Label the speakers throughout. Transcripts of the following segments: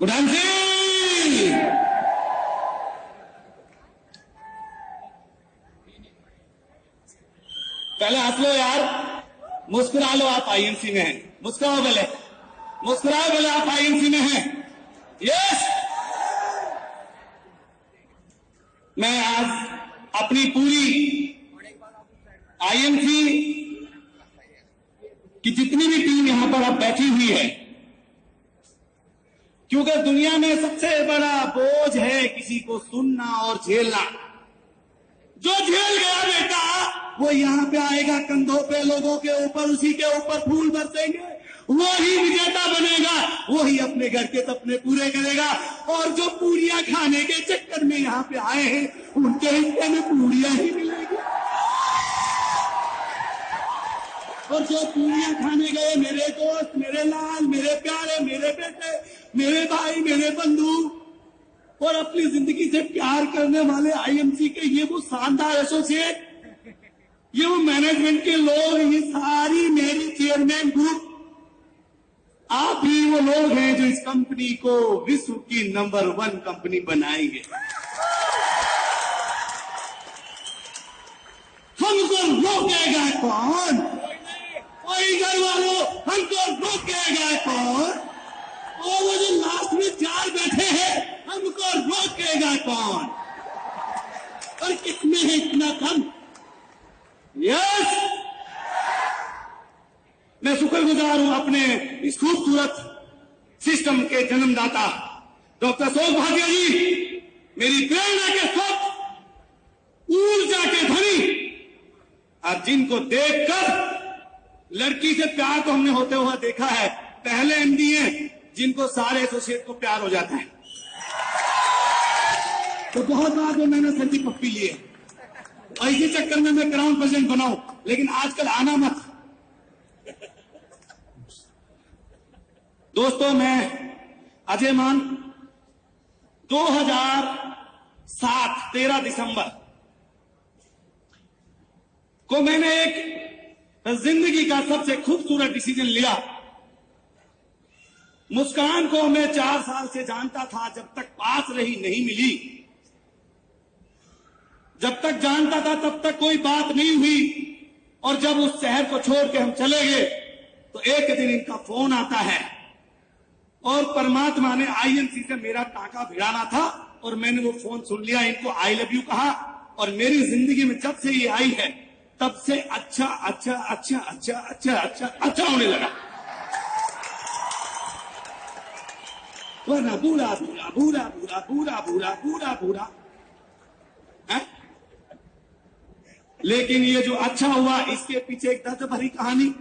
Speaker 1: सिंह, पहले हंस लो यार, मुस्कुरा लो, आप आईएमसी में हैं। मुस्कुराओ पहले, मुस्कुराओ पहले, आप आईएमसी में हैं। यस, मैं आज अपनी पूरी आईएमसी की जितनी भी टीम यहां पर अब बैठी हुई है, क्योंकि दुनिया में सबसे बड़ा बोझ है किसी को सुनना और झेलना। जो झेल गया बेटा वो यहां पे आएगा कंधों पे लोगों के ऊपर, उसी के ऊपर फूल बरसेंगे, वो ही विजेता बनेगा, वो ही अपने घर के सपने पूरे करेगा। और जो पूरियां खाने के चक्कर में यहां पे आए हैं उनके हिस्से में पूरियां ही मिलेगी। और जो पूरियां खाने गए मेरे दोस्त, मेरे लाल, मेरे प्यारे, मेरे बेटे, मेरे भाई, मेरे बंधु और अपनी जिंदगी से प्यार करने वाले आईएमसी के ये वो शानदार एसोसिएट, ये वो मैनेजमेंट के लोग, ये सारी मेरी चेयरमैन ग्रुप, आप ही वो लोग हैं जो इस कंपनी को विश्व की नंबर 1 कंपनी बनाएंगे। हमको रोकेगा कौन? कोई घर वालों, हमको रोकेगा कौन? और वो जो लास्ट में 4 बैठे हैं, हमको रोकेगा कौन? और किसमें है इतना कम? यस, मैं शुक्रगुजार हूं अपने इस खूबसूरत सिस्टम के जन्मदाता डॉक्टर सौभाग्य जी, मेरी प्रेरणा के स्रोत, ऊर्जा के धनी, और जिनको देखकर लड़की से प्यार तो हमने होते हुआ देखा है, पहले एमडी हैं जिनको सारे एसोसिएट को प्यार हो जाता है। तो बहुत बार तो मैंने संजी पप्पी लिए, और इसी चक्कर में मैं क्राउन प्रेसिडेंट बनाऊं, लेकिन आजकल आना मत। दोस्तों, मैं अजय मान 2007 13 दिसंबर को मैंने एक जिंदगी का सबसे खूबसूरत डिसीजन लिया। मुस्कान को मैं 4 साल से जानता था, जब तक पास रही नहीं मिली। जब तक जानता था तब तक कोई बात नहीं हुई, और जब उस शहर को छोड़ के हम चले गए तो एक दिन इनका फोन आता है, और परमात्मा ने आईएमसी से मेरा टाका भिड़ाना था, और मैंने वो फोन सुन लिया, इनको आई लव यू कहा, और मेरी जिंदगी में जब से ये आई है तब से अच्छा अच्छा अच्छा अच्छा अच्छा अच्छा अच्छा होने लगा। वरना बुरा बुरा बुरा बुरा बुरा बुरा बुरा बुरा है। लेकिन ये जो अच्छा हुआ, इसके पीछे एक दर्द भरी कहानी।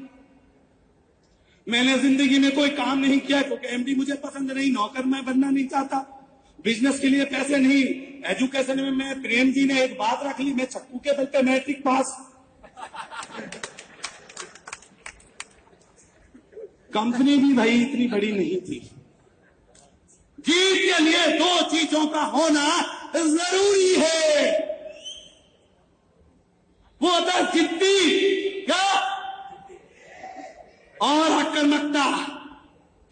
Speaker 1: मैंने जिंदगी में कोई काम नहीं किया क्योंकि एमडी मुझे पसंद नहीं, नौकर मैं बनना नहीं चाहता, बिजनेस के लिए पैसे नहीं, एजुकेशन में मैं, प्रेम जी ने एक बात रख ली, मैं चक्कू के बल पे मैट्रिक पास। कंपनी भी भाई इतनी बड़ी नहीं थी। जीत के लिए 2 चीजों का होना जरूरी है। वो होता है जिद्दी क्या और आक्रामकता।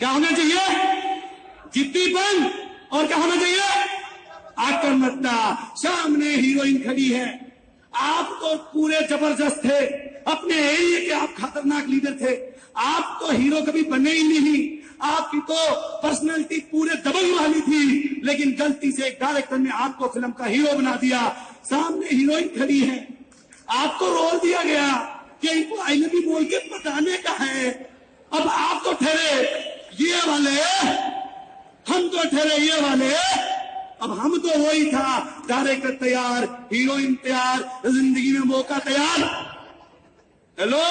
Speaker 1: क्या होना चाहिए? जिद्दीपन, और क्या होना चाहिए? आक्रामकता। सामने हीरोइन खड़ी है, आप तो पूरे जबरदस्त थे, अपने एरिया के आप खतरनाक लीडर थे, आप तो हीरो कभी बने ही नहीं, आपकी तो पर्सनैलिटी पूरे दबंग वाली थी, लेकिन गलती से एक डायरेक्टर ने आपको फिल्म का हीरो बना दिया। सामने हीरोइन खड़ी है, आपको रोल दिया गया कि इनको आई लव यू बोल के बताने का है। अब आप तो ठहरे ये वाले, हम तो ठहरे ये वाले, अब हम तो वही था, डायरेक्टर तैयार, हीरोइन तैयार, जिंदगी में मौका तैयार। हेलो,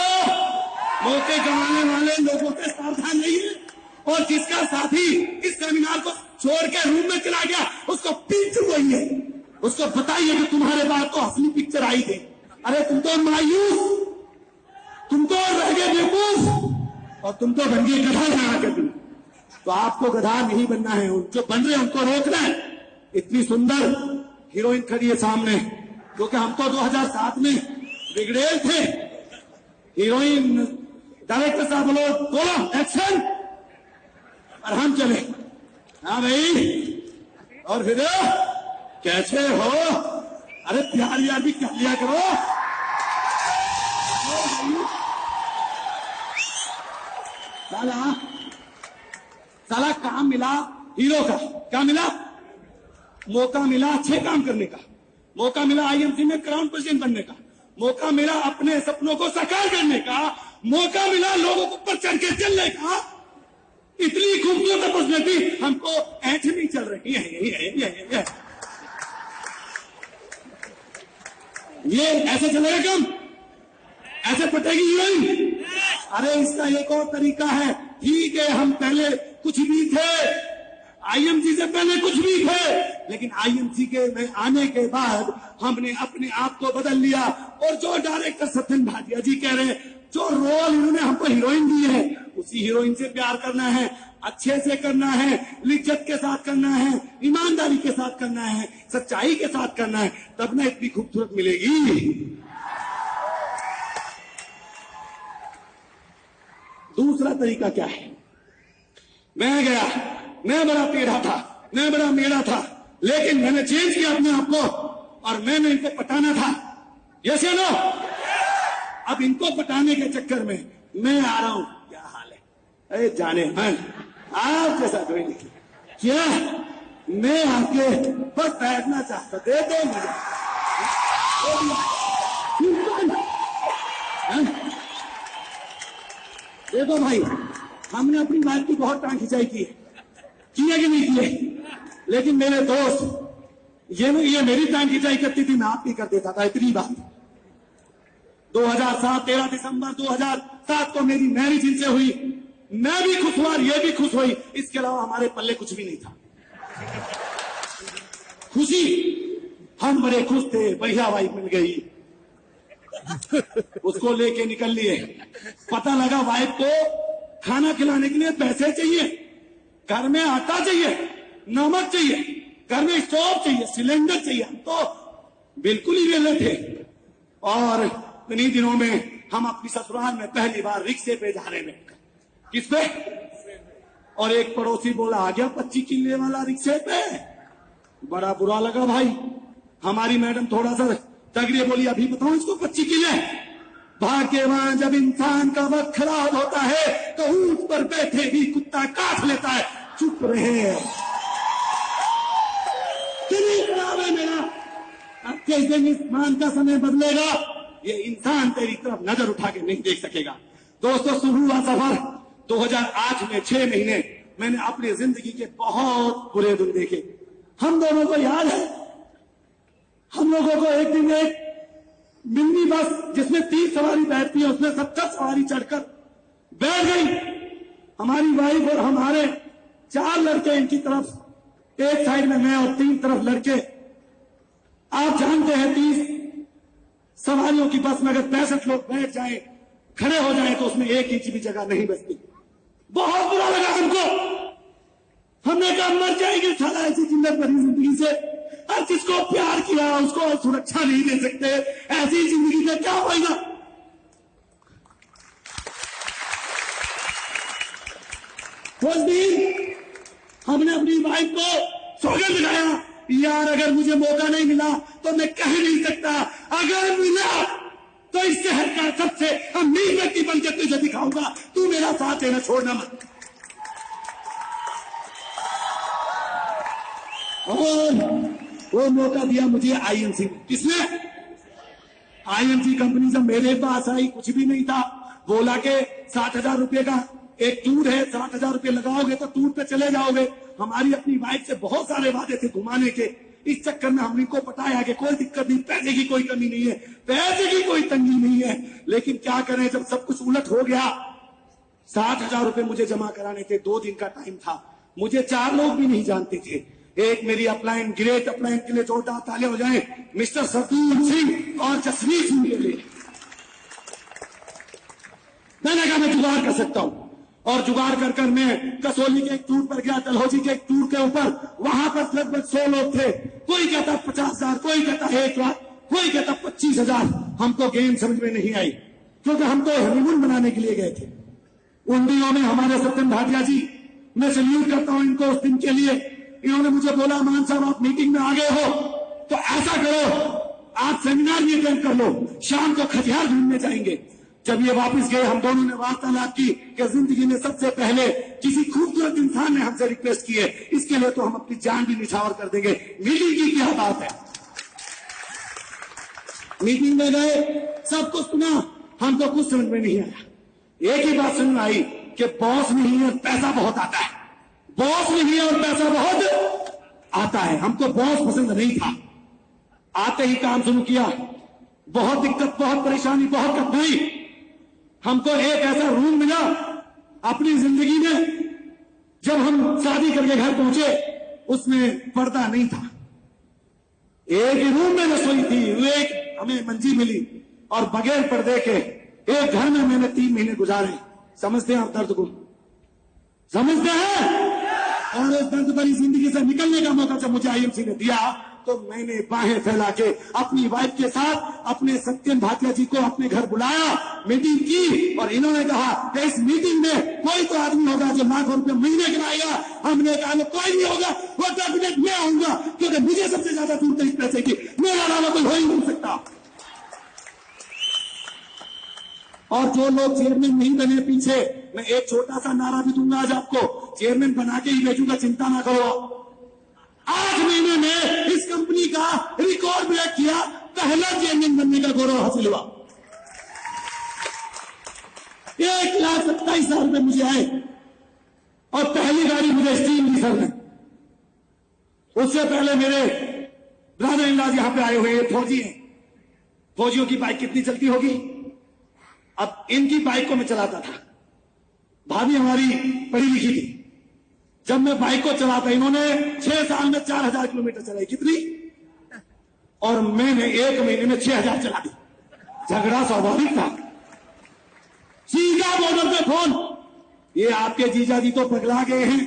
Speaker 1: मौके गंवाने वाले लोगों से सावधान रहिए। और जिसका साथी इस सेमिनार को छोड़ के रूम में चला गया, उसको पीट चुकाइए, उसको बताइए कि तुम्हारे बाद तो असली पिक्चर आई थी। अरे तुम तो मायूस, तुम तो रह गए बेवकूफ, और तुम तो बन गए गधा बना के। तुम तो आपको गधा नहीं बनना है, जो बन रहे हैं उनको रोकना है। इतनी सुंदर हीरोइन खड़ी है सामने, क्योंकि हम तो 2007 में बिगड़ेल थे। हीरोइन, डायरेक्टर साहब बोलो एक्शन, और हम चले। हाँ भाई, और फिर कैसे हो? अरे प्यार यार भी कर लिया करो। साला साला काम मिला हीरो का, क्या मिला? मौका मिला अच्छे काम करने का, मौका मिला आईएमसी में क्राउन प्रेसिडेंट बनने का, मौका मिला अपने सपनों को साकार करने का, मौका मिला लोगों को ऊपर चढ़ के चलने का। इतनी खूबसूरत अपॉर्चुनिटी हमको ऐठ नहीं चल रही है। ये ऐसे चलेगा कम? ऐसे पटेगी हीरोइन? अरे इसका एक और तरीका है। ठीक है, हम पहले कुछ भी थे, आईएमसी से पहले कुछ भी थे, लेकिन आईएमसी के में आने के बाद हमने अपने आप को बदल लिया। और जो डायरेक्टर सत्यन भाटिया जी कह रहे हैं, जो रोल इन्होंने हमको हीरोइन दी है, उसी हीरोइन से प्यार करना है, अच्छे से करना है, लिज्जत के साथ करना है, ईमानदारी के साथ करना है, सच्चाई के साथ करना है, तब ना इतनी खूबसूरत मिलेगी। दूसरा तरीका क्या है? मैं गया, मैं बड़ा टेढ़ा था, मैं बड़ा मेढ़ा था, लेकिन मैंने चेंज किया अपने आप को और मैंने इनको पटाना था। यस या नो? अब इनको पटाने के चक्कर में मैं आ रहा हूं। क्या हाल है? अरे जाने मन, आप जैसा कोई नहीं। क्या मैं आके बस बैठना चाहता, दे दो मुझे। देखो भाई, हमने अपनी बात की बहुत टांग खिंचाई की है कि नहीं किए? लेकिन मेरे दोस्त ये मेरी टांग खिंचाई करती थी, मैं आपकी कर देता था। इतनी बात 2007 13 दिसंबर 2007 को मेरी मैरिज इनसे हुई। मैं भी खुश हुआ, ये भी खुश हुई। इसके अलावा हमारे पल्ले कुछ भी नहीं था। खुशी, हम बड़े खुश थे, बढ़िया वाइफ मिल गई, उसको लेके निकल लिए। पता लगा वाइफ को खाना खिलाने के लिए पैसे चाहिए, घर में आटा चाहिए, नमक चाहिए, घर में स्टोव चाहिए, सिलेंडर चाहिए। हम तो बिल्कुल ही वेले थे। और इन्हीं दिनों में हम अपनी ससुराल में पहली बार रिक्शे पे जा रहे हैं। किस पे? और एक पड़ोसी बोला, आ गया 25 किले वाला रिक्शे पे। बड़ा बुरा लगा भाई। हमारी मैडम थोड़ा सा तगड़ी बोली, अभी बताओ इसको 25 किले। भाग्यवान जब इंसान का वक्त खराब होता है तो ऊंट पर बैठे ही कुत्ता काट लेता है। चुप रहे। तेरी खराब है मेरा। अब किस दिन इस का समय बदलेगा, ये इंसान तेरी तरफ नजर उठा के नहीं देख सकेगा। दोस्तों, शुरू हुआ सफर 2008 में 6 महीने मैंने अपनी जिंदगी के बहुत बुरे दिन देखे। हम दोनों को याद है, हम लोगों को एक दिन एक मिनी बस जिसमें 30 सवारी बैठती है, उसमें 70 सवारी चढ़कर बैठ गई हमारी वाइफ और हमारे 4 लड़के। इनकी तरफ एक साइड में मैं और 3 तरफ लड़के। आप जानते हैं 30 सवारियों की बस में अगर 65 लोग बैठ जाएं, खड़े हो जाएं, तो उसमें 1 इंच भी जगह नहीं बचती। बहुत बुरा लगा हमको। हमने कहा मर जाएंगे साला ऐसी जिंदगी भरी जिंदगी से। हर जिसको प्यार किया उसको सुरक्षा नहीं दे सकते, ऐसी जिंदगी का क्या फायदा? उस दिन हमने अपनी वाइफ को सौगंध दिलाया, यार अगर मुझे मौका नहीं मिला तो मैं कह नहीं सकता, अगर मिला तो इस शहर का सबसे अमीर व्यक्ति बनकर तुझे दिखाऊंगा। तू मेरा साथ देना छोड़ना मत। और वो मौका दिया मुझे आईएमसी। किसने? आईएमसी कंपनी जब मेरे पास आई, कुछ भी नहीं था। बोला के 60,000 रुपये का एक टूर है, 60,000 रुपये लगाओगे तो टूर पे चले जाओगे। हमारी अपनी वाइफ से बहुत सारे वादे थे घुमाने के। इस चक्कर में हमने को बताया कि कोई दिक्कत नहीं, पैसे की कोई कमी नहीं है, पैसे की कोई तंगी नहीं है। लेकिन क्या करें, जब सब कुछ उलट हो गया। 60,000 रुपये मुझे जमा कराने थे, 2 दिन का टाइम था। मुझे 4 लोग भी नहीं जानते थे। एक मेरी अपलाइन, ग्रेट अपलाइन के लिए जोरदार तालियां हो जाएं मिस्टर सरदूल सिंह और जसवीर सिंह के लिए। मैंने कहा मैं जुगाड़ कर सकता हूं, और जुगाड़ कर कर मैं कसौली के एक टूर पर गया, डलहौजी के एक टूर के ऊपर। वहां पर लगभग 100 लोग थे। कोई कहता 50,000, कोई कहता 1 लाख, कोई कहता 25,000। हमको गेम समझ में नहीं आई, क्योंकि हम तो हनीमून बनाने के लिए गए थे। उन दिनों में हमारे सत्यन भाटिया जी मैं सल्यूट करता हूं इनको उस दिन के लिए। इन्होंने मुझे बोला मान साहब आप मीटिंग में आ गए हो तो ऐसा करो आप सेमिनार भी अटेंड कर लो, शाम को खजियार ढूंढने जाएंगे। जब ये वापस गए हम दोनों ने वार्तालाप की कि जिंदगी में सबसे पहले किसी खूबसूरत इंसान ने हमसे रिक्वेस्ट की है, इसके लिए तो हम अपनी जान भी निछावर कर देंगे। मीटिंग की क्या बात है। मीटिंग में गए, सब कुछ सुना, हमको कुछ समझ में नहीं आया। एक ही बात समझ में आई कि बॉस नहीं है पैसा बहुत आता है, बॉस नहीं है और पैसा बहुत आता है। हमको बॉस पसंद नहीं था। आते ही काम शुरू किया, बहुत दिक्कत, बहुत परेशानी, बहुत कठिनाई। हमको एक ऐसा रूम मिला अपनी जिंदगी में, जब हम शादी करके घर पहुंचे उसमें पर्दा नहीं था, एक ही रूम में रसोई थी, एक हमें मंजी मिली और बगैर पर्दे के एक घर में मैंने 3 महीने गुजारे। समझते हैं आप दर्द को, समझते हैं। और इस दर्द भरी जिंदगी से निकलने का मौका जब मुझे आईएमसी ने दिया तो मैंने बाहें फैला के अपनी वाइफ के साथ अपने सत्यम भाटिया जी को अपने घर बुलाया, मीटिंग की और इन्होंने कहा कि इस मीटिंग में कोई तो आदमी होगा जो लाखों रुपए महीने कमाएगा। हमने कहा कोई नहीं होगा, वो कैबिनेट में आऊंगा क्योंकि मुझे सबसे ज्यादा जरूरत है इस पैसे की, मेरा अलावा कोई हो ही नहीं सकता। और जो लोग चेयरमैन नहीं बने पीछे, मैं एक छोटा सा नारा भी दूंगा आज आपको, चेयरमैन बना के ही भेजूंगा, चिंता ना करो। 8 महीने में इस कंपनी का रिकॉर्ड ब्रेक किया, पहला चेयरमैन बनने का गौरव हासिल हुआ। 1,27,000 रुपए मुझे आए और पहली गाड़ी मुझे स्टीम दी सर ने। उससे पहले मेरे ब्रदर इन लॉ यहां पे आए हुए फौजी हैं, फौजियों की बाइक कितनी चलती होगी। अब इनकी बाइक को मैं चलाता था, भाभी हमारी पढ़ी लिखी थी। जब मैं बाइक को चलाता, इन्होंने 6 साल में 4,000 किलोमीटर चलाई, कितनी, और मैंने 1 महीने में 6,000 चला दी। झगड़ा स्वाभाविक था। सीधा बॉर्डर पे फोन, ये आपके जीजा जी तो पगला गए हैं,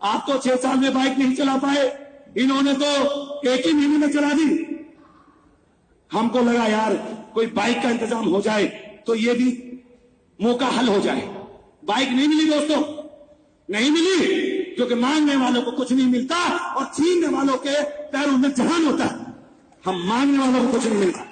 Speaker 1: आप तो 6 साल में बाइक नहीं चला पाए, इन्होंने तो 1 ही महीने में चला दी। हमको लगा यार कोई बाइक का इंतजाम हो जाए तो ये भी मौका हल हो जाए। बाइक नहीं मिली दोस्तों, नहीं मिली, क्योंकि मांगने वालों को कुछ नहीं मिलता और छीनने वालों के पैरों में जहान होता है। हम मांगने वालों को कुछ नहीं मिलता।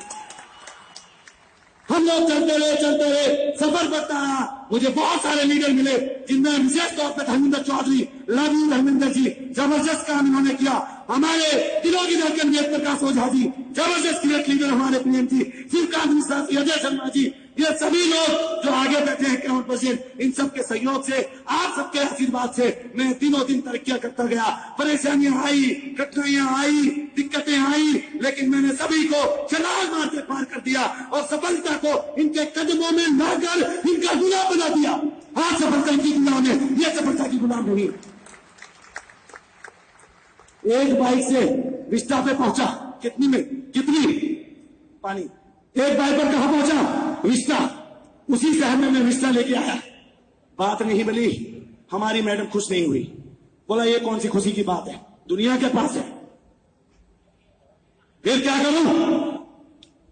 Speaker 1: हम लोग चलते रहे, सफर करता रहा। मुझे बहुत सारे लीडर मिले, जिनमें विशेष तौर पर धर्मेंद्र चौधरी, लव यू धर्मेंद्र जी, जबरदस्त काम इन्होंने किया। हमारे दिलों की धड़कन वेद प्रकाश ओझा जी, जबरदस्त क्रिएट लीडर हमारे पीएम जी, शिवकांत मिश्रा जी, अजय शर्मा जी, ये सभी लोग जो आगे बैठे हैं 51%, इन सबके सहयोग से, आप सबके आशीर्वाद से मैं दिनों दिन तरक्कियां करता गया। परेशानियां आई, कठिनाइयां आई, दिक्कतें आई, लेकिन मैंने सभी को छलांग मार के पार कर दिया और सफलता को इनके कदमों में लाकर इनका गुलाम बना दिया। आज सफलता की गुलाम है, ये सफलता की गुलाम नहीं। एक बाइक से विस्टा पे पहुंचा, कितनी पानी, एक बाइक पर कहां पहुंचा, विस्टा। उसी शहर में मैं विस्टा लेके आया, बात नहीं बनी, हमारी मैडम खुश नहीं हुई। बोला ये कौन सी खुशी की बात है, दुनिया के पास है। फिर क्या करूं,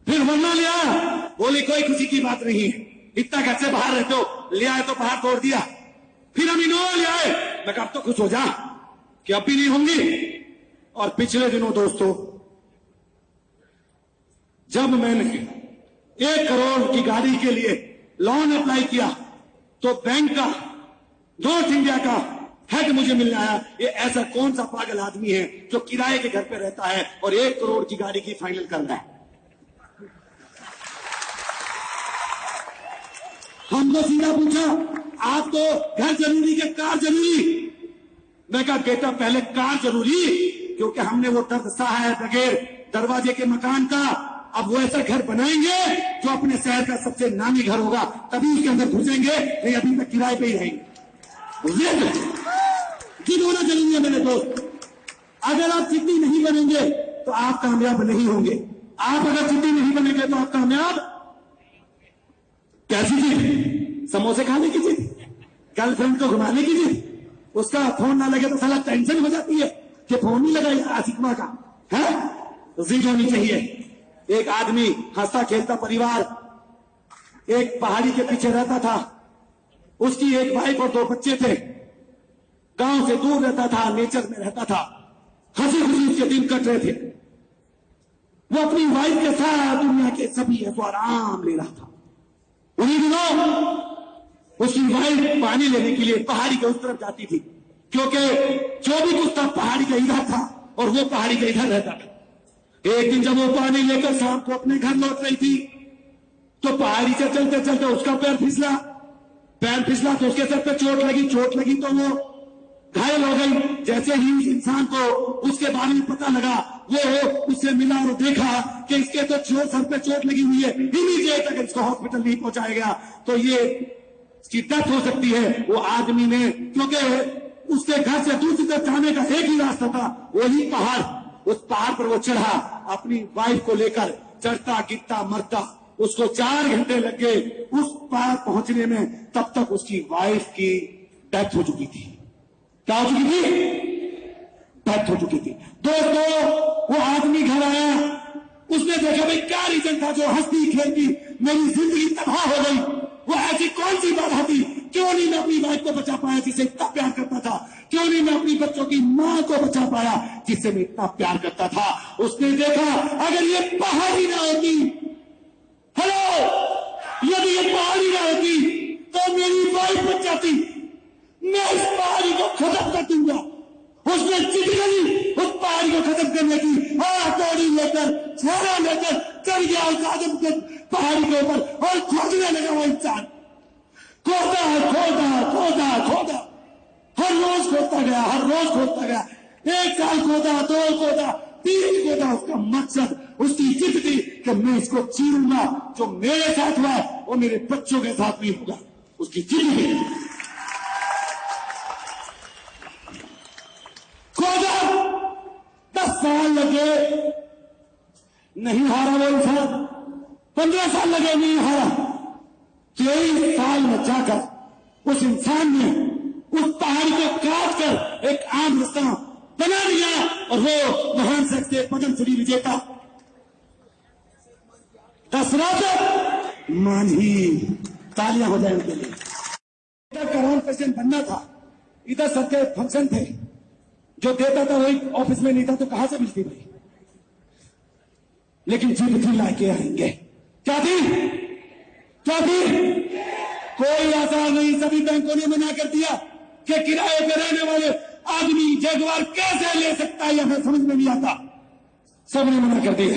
Speaker 1: फिर वरना ले आया। बोली कोई खुशी की बात नहीं है, इतना घर से बाहर रहते हो, ले आए तो बाहर तोड़ दिया। फिर हम इनोवा ले आए, मैं कहा अब तो खुश हो जा कि अब भी नहीं होंगी। और पिछले दिनों दोस्तों, जब मैंने 1 करोड़ की गाड़ी के लिए लोन अप्लाई किया तो बैंक का, नॉर्थ इंडिया का हेड मुझे मिलने आया। ये ऐसा कौन सा पागल आदमी है जो किराए के घर पे रहता है और 1 करोड़ की गाड़ी की फाइनल कर रहा है। हमको सीधा पूछा आप तो घर जरूरी के कार जरूरी। मैं कहा बेटा पहले कार जरूरी, क्योंकि हमने वो दर्द सहा है बगैर दरवाजे के मकान का। अब वो ऐसा घर बनाएंगे जो अपने शहर का सबसे नामी घर होगा, तभी उसके अंदर घुसेंगे, नहीं अभी तक किराए पे ही रहेंगे। जिद होना जरूरी है मेरे दोस्त। अगर आप जिद्दी नहीं बनेंगे तो आप कामयाब नहीं होंगे। आप अगर जिद्दी नहीं बनेंगे तो आप कामयाब कैसी जिद, समोसे खाने की जिद, गर्लफ्रेंड को घुमाने की जिद, उसका फोन ना लगे तो साला टेंशन हो जाती है कि फोन नहीं लगा आशिकमा का है। जिद होनी चाहिए। एक आदमी हंसता खेलता परिवार एक पहाड़ी के पीछे रहता था, उसकी एक वाइफ और 2 बच्चे थे। गांव से दूर रहता था, नेचर में रहता था, हंसी खुशी उसके दिन कट रहे थे। वो अपनी वाइफ के साथ दुनिया के सभी को आराम ले रहा था। उन्हीं दिनों उसकी वाइफ पानी लेने के लिए पहाड़ी के उस तरफ जाती थी, क्योंकि जो भी कुछ था पहाड़ी का इधर था और वो पहाड़ी के इधर रहता था। एक दिन जब वो पानी लेकर शाम को अपने घर लौट रही थी तो पहाड़ी से चलते चलते उसका पैर फिसला तो उसके सर पे चोट लगी तो वो घायल हो गई। जैसे ही उस इंसान को उसके बारे में पता लगा, वो उससे मिला और देखा कि इसके तो सर पे चोट लगी हुई है, इमीडिएट अगर इसको हॉस्पिटल नहीं पहुंचाया गया तो ये इसकी डेथ हो सकती है। वो आदमी ने, क्योंकि उसके घर से दूसरी तरफ जाने का एक ही रास्ता था, वही पहाड़, उस पहाड़ पर वो चढ़ा अपनी वाइफ को लेकर, चढ़ता गिरता मरता, उसको 4 घंटे लग गए उस पहाड़ पहुंचने में। तब तक उसकी वाइफ की डेथ हो चुकी थी। क्या हो चुकी थी? डेथ हो चुकी थी। दोस्तों, वो आदमी घर आया, उसने देखा भाई क्या रीजन था जो हंसती खेलती मेरी जिंदगी तबाह हो गई। वो ऐसी कौन सी बात थी? क्यों नहीं मैं अपनी वाइफ को बचा पाया जिसे इतना प्यार करता था? क्यों नहीं मैं अपनी बच्चों की मां को बचा पाया जिससे मैं इतना प्यार करता था? उसने देखा अगर ये पहाड़ी ना होती, हेलो, यदि ये पहाड़ी ना होती तो मेरी वाइफ बच जाती, मैं इस पहाड़ी को खत्म कर दूंगा। उसने जिद करी उस पहाड़ी को खत्म करने की, हथौड़ी लेकर, छेड़ा लेकर चढ़ गया उस आदम के पहाड़ी के ऊपर और खोदने लगा। वो इंसान खोदा हर रोज खोदता गया। 1 साल खोदा, 2 खोदा, 3 खोदा। उसका मकसद, उसकी जिद थी कि मैं इसको चीरूंगा, जो मेरे साथ हुआ वो मेरे बच्चों के साथ भी होगा। उसकी जिद थी। खोदा, 10 साल लगे, नहीं हारा वो इंसान। 15 साल लगे, नहीं हारा। 23 साल में जाकर उस इंसान ने उस पहाड़ी को काट कर एक आम रास्ता बना दिया और वो महान शख्स थे, पद्म श्री विजेता दशरथ मांझी। तालियां हो जाए उनके लिए। इधर करोड़ प्रेसिडेंट बनना था, इधर सबके फंक्शन थे, जो देता था वही ऑफिस में नहीं था तो कहां से मिलती भाई? लेकिन जीत थी लाके आएंगे। क्या थी? कोई आसार नहीं। सभी बैंकों ने मना कर दिया कि किराए पर रहने वाले आदमी जगवार कैसे ले सकता है, हमें समझ में नहीं आता। सबने मना कर दिया,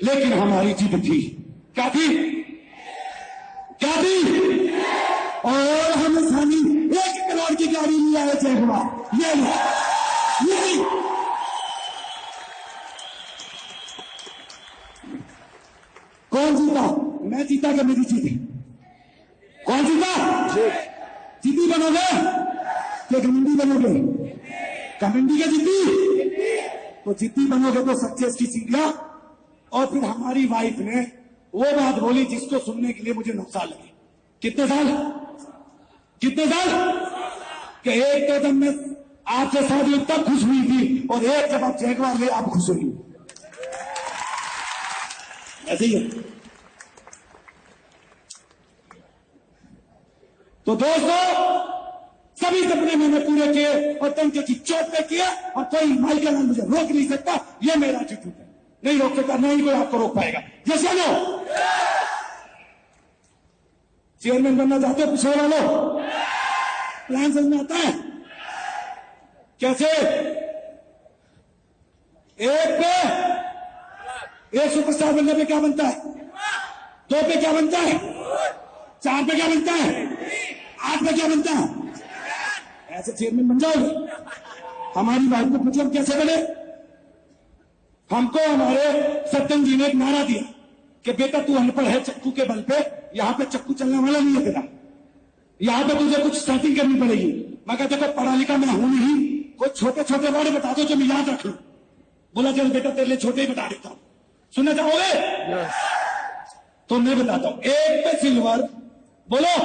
Speaker 1: लेकिन हमारी जीत थी। क्या थी? और हम सानी 1 करोड़ की गाड़ी ले आए जगवार। ये कौन जीता? मैं जीता कि मेरी जीती? कौन जीता? जीती बनोगे कि घमंडी बनोगे? घमंडी का जीती तो जीती बनोगे तो सक्सेस की सीढ़ियां। और फिर हमारी वाइफ ने वो बात बोली जिसको सुनने के लिए मुझे 9 साल लगे। कितने साल? कि एक तो जब मैं आपसे शादी तब खुश हुई थी और एक जब आप जयगवार गए आप खुश हुई। ऐसे ही है। तो दोस्तों, सभी सपने मैंने पूरे किए और टंके की चोट पे किया और कोई माइकल मुझे रोक नहीं सकता। ये मेरा एटीट्यूड है, नहीं रोक सकता, नहीं कोई आपको रोक पाएगा। जैसे लो चेयरमैन बनना चाहते हो? पिछड़े वालों, प्लान समझ में आता है कैसे? एक सुपरस्टार बनने पे क्या बनता है? 2 पे क्या बनता है? 4 पे क्या बनता है? 8 पे क्या बनता है? ऐसे चेयरमैन बन जाओगे। हमारी बात को मतलब कैसे बने? हमको हमारे सत्यम जी ने एक नारा दिया कि बेटा तू अनपढ़ है, चक्कू के बल पे यहां पे चक्कू चलने वाला नहीं है तेरा, यहां पे तुझे कुछ सेटिंग करनी पड़ेगी। मैं कहता देखो पढ़ा लिखा मैं हूं नहीं, कोई छोटे छोटे वर्ड बता दो जो मैं याद रख लूं। बोला चल बेटा तेरे लिए छोटे ही बता देता हूं, सुनना चाहोगे? तो मैं बताता हूं। 1 पे सिल्वर, बोलो।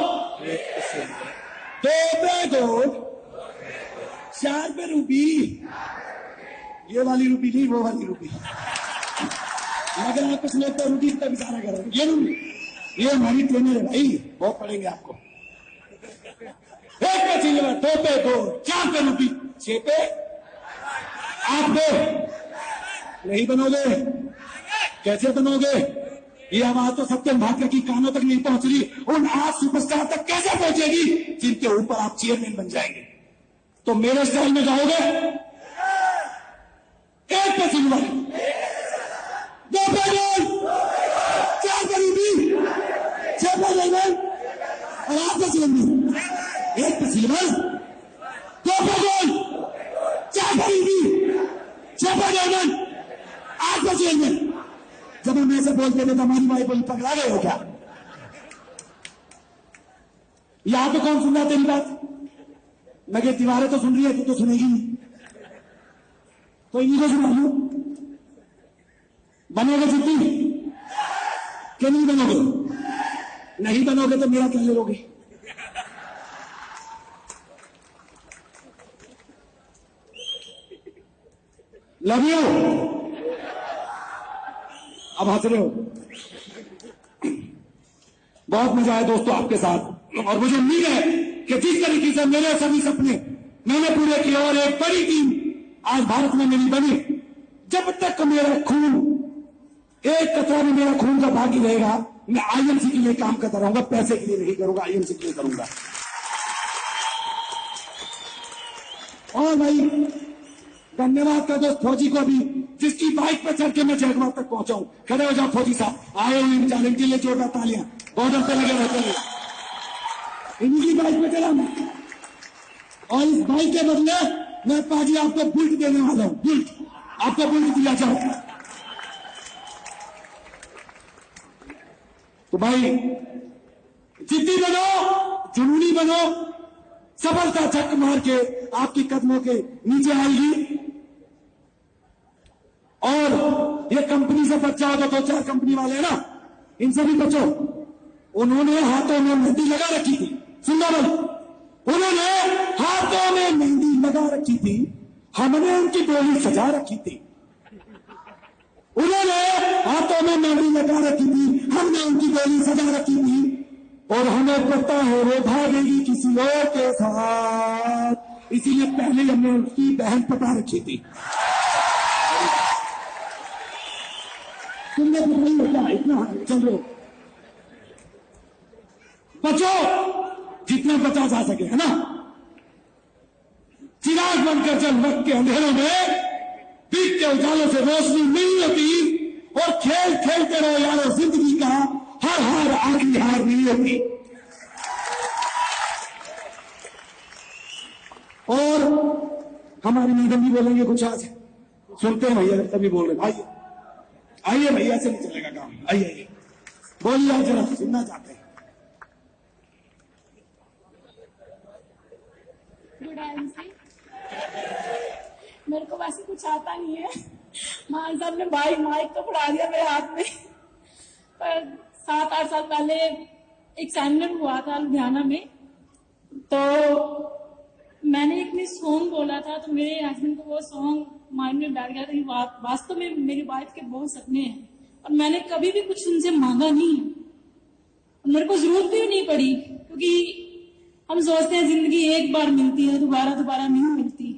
Speaker 1: 2 पे गोल्ड, 4 पे रूबी। ये वाली रूबी नहीं, वो वाली रूबी। अगर आप कुछ लोग तो रूबी का इशारा करोगे, ये रूबी, ये हमारी ट्रेनर है भाई, बहुत पढ़ेंगे आपको। 1 पे सिल्वर, 2 पे गोल्ड, 4 पे रूबी। चेपे आंख पे नहीं बनोगे। कैसे बनोगे? ये आवाज तो सत्यम भाग्य की कानों तक नहीं पहुंच रही, उन 8 सुपरस्टार तक कैसे पहुंचेगी जिनके ऊपर आप चेयरमैन बन जाएंगे? तो मेरे स्टाइल में जाओगे? एक पे सिल्वर, 2 पे गोल्ड, 4 पे रूबी, 6 पे डायमंड और 8 पे सिल्वर। 1 पे सिल्वर, 2 पे गोल्ड, 4 पे रूबी, 6 पे डायमंड, 8 पे सिल्वर। जब हम ऐसे बोलते थे तो हमारी माई बोली पकड़ा गए हो क्या? यहां पे कौन सुन रहा तेरी बात? मगर दीवारें तो सुन रही है, तू तो सुनेगी नहीं। तो इन्हीं को सुना लू। बनोगे जिद्दी कि नहीं बनोगे? नहीं बनोगे तो मेरा क्या ले लोगे? Love you. अब हंस रहे हो। बहुत मजा आया दोस्तों आपके साथ, और मुझे उम्मीद है कि जिस तरीके से मेरे सभी सपने मैंने पूरे किए और एक बड़ी टीम आज भारत में मेरी बनी, जब तक मेरा खून एक कतरा में मेरा खून का बाकी रहेगा, मैं आईएमसी के लिए काम करता रहूंगा। पैसे के लिए नहीं करूंगा, आईएमसी के लिए करूंगा। और भाई धन्यवाद का दोस्त फौजी को भी, जिसकी बाइक पर चढ़ के मैं जयगढ़ तक पहुंचा हूं। खड़े हो जाओ फौजी साहब, आए हुए बेचारे, इनके लिए जोरदार तालियां। बॉर्डर पे लगे रहते हैं, इन्हीं की बाइक पे चला मैं, और इस बाइक के बदले मैं पाजी आपको बुल्ट देने वाला हूं। बुल्ट आपको बुल्ट दिया जाए। तो भाई जिद्दी बनो, जुनूनी बनो, सफलता झक मार के आपकी कदमों के नीचे आएगी। और ये कंपनी से बच जाओ तो 2-4 कंपनी वाले हैं ना, इनसे भी बचो। उन्होंने हाथों में मेहंदी लगा रखी थी, सुनना बोल, उन्होंने हाथों में मेहंदी लगा रखी थी, हमने उनकी डोली सजा रखी थी। उन्होंने हाथों में मेहंदी लगा रखी थी, हमने उनकी डोली सजा रखी थी, और हमें पता है वो भागेगी किसी और के साथ, इसीलिए पहले हमने उसकी बहन पटा रखी थी। तुमने तो नहीं होता इतना चल रहे हो। बचो जितना बचा जा सके, है ना। चिराग बनकर चल वक्त के अंधेरों में, पीक के उजालों से रोशनी नहीं होती, और खेल खेलते रहो यारो, जिंदगी का हर हार आखिरी हार नहीं होती। और हमारी मैडम भी बोलेंगे कुछ आज, सुनते हैं भैया, तभी बोल रहे भाई आइए भैया, से नहीं चलेगा काम, आइए आइए बोलिए, आज जरा सुनना चाहते हैं।
Speaker 2: गुड एमसी, मेरे को वैसे कुछ आता नहीं है। मान साहब ने माइक तो पढ़ा दिया मेरे हाथ में। पर 7-8 साल पहले एक सेमिनार हुआ था लुधियाना में, तो मैंने एक सॉन्ग बोला था, तो मेरे हस्बैंड को वो सॉन्ग माइंड में बैठ गया था कि वास्तव में मेरी वाइफ के बहुत सपने हैं, और मैंने कभी भी कुछ उनसे मांगा नहीं है, मेरे को जरूरत भी नहीं पड़ी, क्योंकि हम सोचते हैं जिंदगी एक बार मिलती है, दोबारा नहीं मिलती,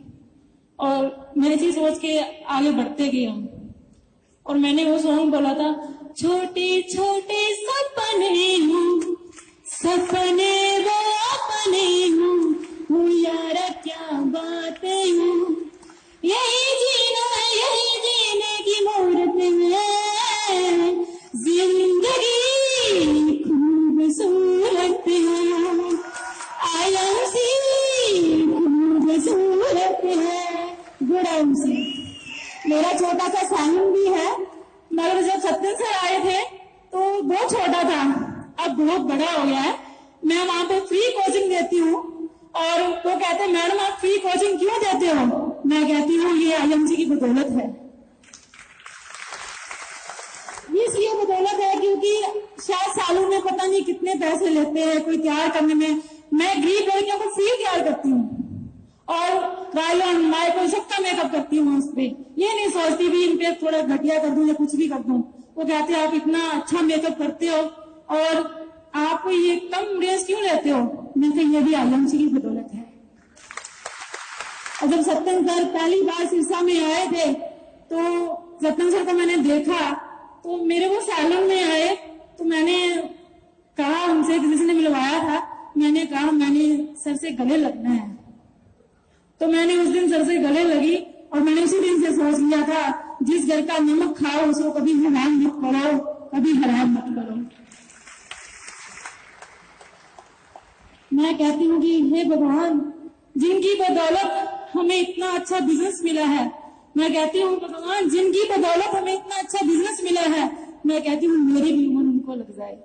Speaker 2: और मैंने चीज सोच के आगे बढ़ते गए हम। और मैंने वो सॉन्ग बोला था, छोटे छोटे सपने हूँ, सपने वो अपने हूँ यारा, क्या बात हूँ, यही जीना है, यही जीने की मूर्त है, जिंदगी खूबसूरत है, आईएमसी खूबसूरत है। Good MC. मेरा छोटा सा सैलून भी है, मगर जब सत्तर से आए थे तो बहुत छोटा था, अब बहुत बड़ा हो गया है। मैं वहां पे फ्री कोचिंग देती हूँ, और वो कहते हैं मैडम आप फ्री कोचिंग क्यों देते हो? मैं कहती हूँ ये आईएमसी की बदौलत है। इसलिए बदौलत है क्योंकि शायद सालों में पता नहीं कितने पैसे लेते हैं कोई तैयार करने में, मैं गरीब लड़कियों को फ्री तैयार करती हूँ, और रायलॉन माइको सबका मेकअप करती हूँ उस पे। ये नहीं सोचती भी इन पे थोड़ा घटिया कर दूं या कुछ भी कर दूं। वो कहते हैं आप इतना अच्छा मेकअप करते हो और आप ये कम रेंज क्यों लेते हो? मैं कहा ये भी आईएमसी की बदौलत है। और जब सत्तन सर पहली बार सिरसा में आए थे तो सत्तन सर को मैंने देखा तो मेरे वो सैलून में आए तो मैंने कहा उनसे, किसी ने मिलवाया था, मैंने कहा मैंने सर से गले लगना है। तो मैंने उस दिन सर से गले लगी और मैंने उसी दिन से सोच लिया था जिस घर का नमक खाओ उसको कभी हराम मत करो, कभी हराम मत करो। मैं कहती हूँ कि हे भगवान, जिनकी बदौलत हमें इतना अच्छा बिजनेस मिला है, मैं कहती हूँ भगवान जिनकी बदौलत हमें इतना अच्छा बिजनेस मिला है, मैं कहती हूँ मेरी भी उम्र उनको लग जाए।